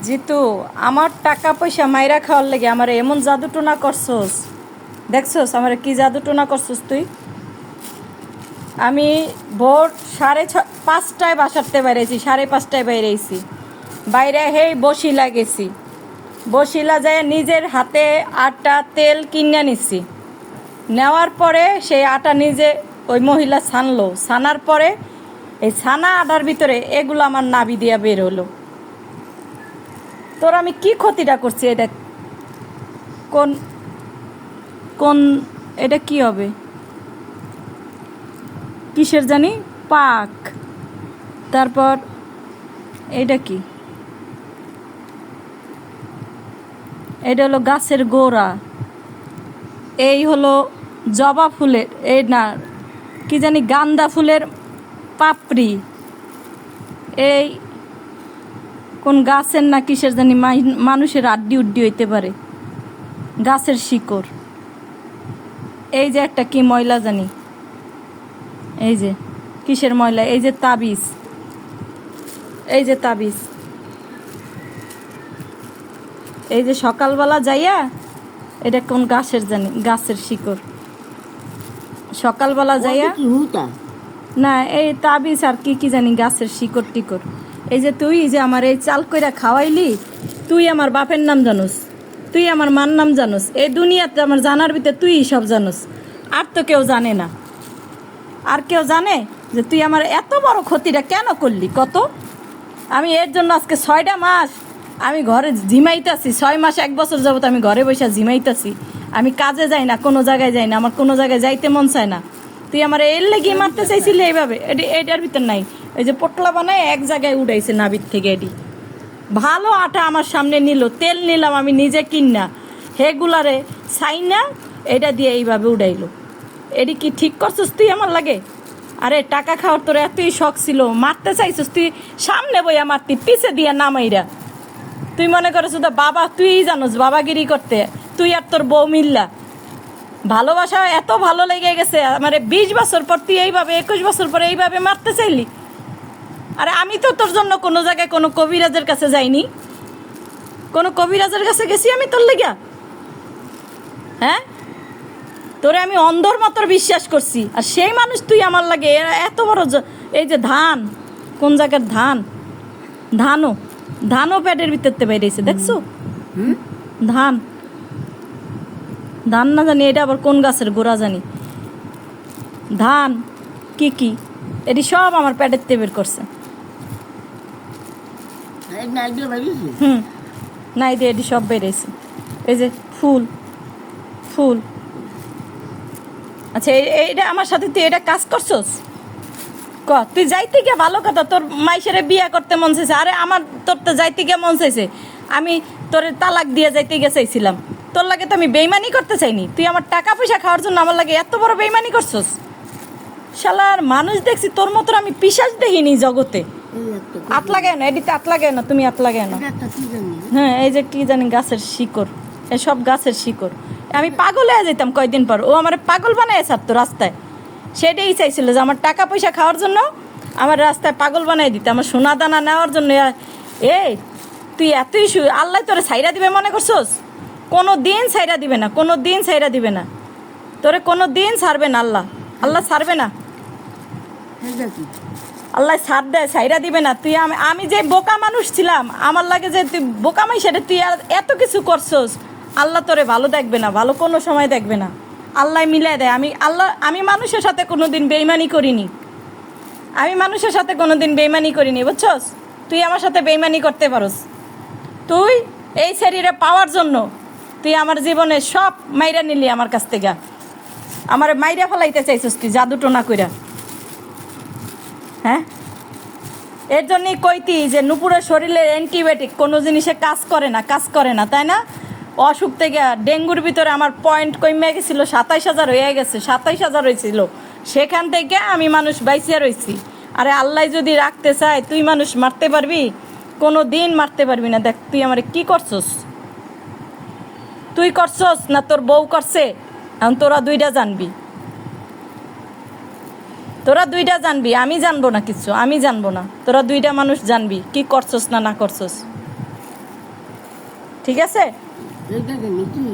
জিতু, আমার টাকা পয়সা মাইরা খাওয়ার লেগে আমার এমন জাদু টোনা করছস। দেখছস আমার কি জাদু টোনা করছস তুই। আমি ভোর 5:30টায় বাসাতে বাইরেছি, 5:30টায় বাইরেছি। বাইরে হেই বসিলা গেছি, বসিলা যায় নিজের হাতে আটা তেল কিনে নিচ্ছি। নেওয়ার পরে সেই আটা নিজে ওই মহিলা ছানলো, ছানার পরে এই ছানা আটার ভিতরে এগুলো আমার নাভি দিয়া বের হলো। তোর আমি কি ক্ষতিটা করছি? এটা কোন কোন এটা কি হবে কিসের জানি পাক। তারপর এটা কি? এটা হলো গাছের গোড়া। এই হলো জবা ফুলের, এই না কি জানি গান্দা ফুলের পাপড়ি। এই কোন গাছের না কিসের জানি মানুষের আড্ডি উড্ডি হইতে পারে, গাছের শিকড়। এই যে একটা কি ময়লা জানি, এই যে কিসের ময়লা, এই যে তাবিজ, এই যে তাবিজ, এই যে সকালবেলা যাইয়া এটা কোন গাছের জানি, গাছের শিকড়। সকালবেলা যাইয়া না এই তাবিজ আর কি কি জানি গাছের শিকড় টিকড়। এই যে তুই যে আমার এই চাল কইরা খাওয়াইলি, তুই আমার বাপের নাম জানোস, তুই আমার মার নাম জানোস, এই দুনিয়াতে আমার জানার ভিতরে তুই সব জানোস, আর তো কেউ জানে না। আর কেউ জানে যে তুই আমার এত বড় ক্ষতিটা কেন করলি কত? আমি এর জন্য আজকে 6টা মাস আমি ঘরে ঝিমাইতেছি, 6 মাস 1 বছর যাবত আমি ঘরে বসে ঝিমাইতেছি। আমি কাজে যাই না, কোনো জায়গায় যাই না, আমার কোনো জায়গায় যাইতে মন চায় না। তুই আমার এর লেগে মারতে চাইছিলি এইভাবে? এটার ভিতর নাই, এই যে পোটলা বানায় এক জায়গায় উঠাইছে নাবির থেকে। এটি ভালো আটা আমার সামনে নিল, তেল নিলাম আমি নিজে কিনা, হেগুলারে সাইনা এটা দিয়ে এইভাবে উড়াইলো। এটি কি ঠিক করছিস তুই আমার লাগে? আরে টাকা খাওয়ার তোর এতই শখ ছিল, মারতে চাইছিস তুই, সামনে বইয়া মারতি, পিছে দিয়া নামাইরা। তুই মনে করিস তো বাবা, তুই জানোস বাবাগিরি করতে, তুই আর তোর বউ মিল্লা। ভালোবাসা এত ভালো লেগে গেছে আমার, 20 বছর পর তুই এইভাবে, 21 বছর পরে এইভাবে মারতে চাইলি। আরে আমি তো তোর জন্য কোনো জায়গায় কোনো কবিরাজের কাছে যাইনি, কোনো কবিরাজের কাছে গেছি আমি তোর লেগা? হ্যাঁ, তোরে আমি অন্ধর মতো বিশ্বাস করছি, আর সেই মানুষ তুই আমার লাগে এত বড়। এই যে ধান, কোন জায়গার ধান, ধানও প্যাডের ভিতরতে বেরিয়েছে, দেখছো? ধান ধান না জানি এটা আবার কোন গাছের গোড়া জানি, ধান কি কি এটি সব আমার প্যাডের বের করছে। নাই দিয়ে এটি সব বেরিয়েছে। এই যে ফুল ফুল। আচ্ছা এইটা আমার সাথে তুই এটা কাজ করছস? তুই যাইতে গিয়ে ভালো কথা, তোর মাইসেরে বিয়ে করতে মন চাইছে। আরে আমার তোর তো যাইতে গিয়ে মন চাইছে, আমি তোর তালাক দিয়ে যাইতে গিয়ে চাইছিলাম। তোর লাগে তো আমি বেইমানি করতে চাইনি, তুই আমার টাকা পয়সা খাওয়ার জন্য আমার লাগে এত বড় বেইমানি করছস। শালার মানুষ দেখছি তোর মতো আমি পিশাচ দেখিনি জগতে। আত লাগায় না, এদিকে আত লাগায় না, তুমি আত লাগায় না। হ্যাঁ এই যে কি জানি গাছের শিকড়, এসব গাছের শিকড়। আমি পাগল হয়ে যেতাম কয়েকদিন পর, ও আমার পাগল বানায় ছাড়তো রাস্তায়। সেটাই চাইছিল যে আমার টাকা পয়সা খাওয়ার জন্য আমার রাস্তায় পাগল বানাই দিতে, আমার সোনা দানা নেওয়ার জন্য। এই তুই এতই আল্লাহ তোরে ছাইরা দিবে মনে করছোস? কোনো দিন ছাইরা দিবে না, কোনো দিন ছাইরা দিবে না তোরে, কোনো দিন ছাড়বে না আল্লাহ, আল্লাহ ছাড়বে না। আল্লাহ ছাড় দেয়, ছাইরা দিবে না। তুই আমি যে বোকা মানুষ ছিলাম, আমার লাগে যে তুই বোকা মাই, সেটা তুই আর এত কিছু করছোস, আল্লাহ তোরে ভালো দেখবে না, ভালো কোনো সময় দেখবে না। আল্লাহ মিলাই দেয়। আমি মানুষের সাথে কোনো দিন বেইমানি করিনি, আমি মানুষের সাথে কোনো দিন বেইমানি করিনি, বুঝছস? তুই আমার সাথে বেইমানি করতে পারস। তুই এই শরীরে পাওয়ার জন্য তুই আমার জীবনে সব মাইরা নিলি আমার কাছ থেকে, আমার মাইরা ফেলাইতে চাইছিস তুই জাদু টোনা কইরা। হ্যাঁ, এর জন্যই কইতি যে নুপুরের শরীরের অ্যান্টিবায়োটিক কোনো জিনিসে কাজ করে না, কাজ করে না, তাই না? অসুখ থেকে ডেঙ্গুর ভিতরে আমার পয়েন্ট কমে গেছিলো, 27,000 হয়ে গেছে, 27,000 হয়েছিল। সেখান থেকে আমি মানুষ বাইসিয়া রয়েছি। আরে আল্লাহ যদি রাখতে চায় তুই মানুষ মারতে পারবি? কোনো দিন মারতে পারবি না। দেখ তুই আমার কি করছস, তুই করছস না তোর বউ করছে? এখন তোরা দুইটা জানবি, তোরা দুইটা জানবি, আমি জানবো না কিছু, আমি জানবো না, তোরা দুইটা মানুষ জানবি কি করছস না না করছস। ঠিক আছে? এইটা নাকি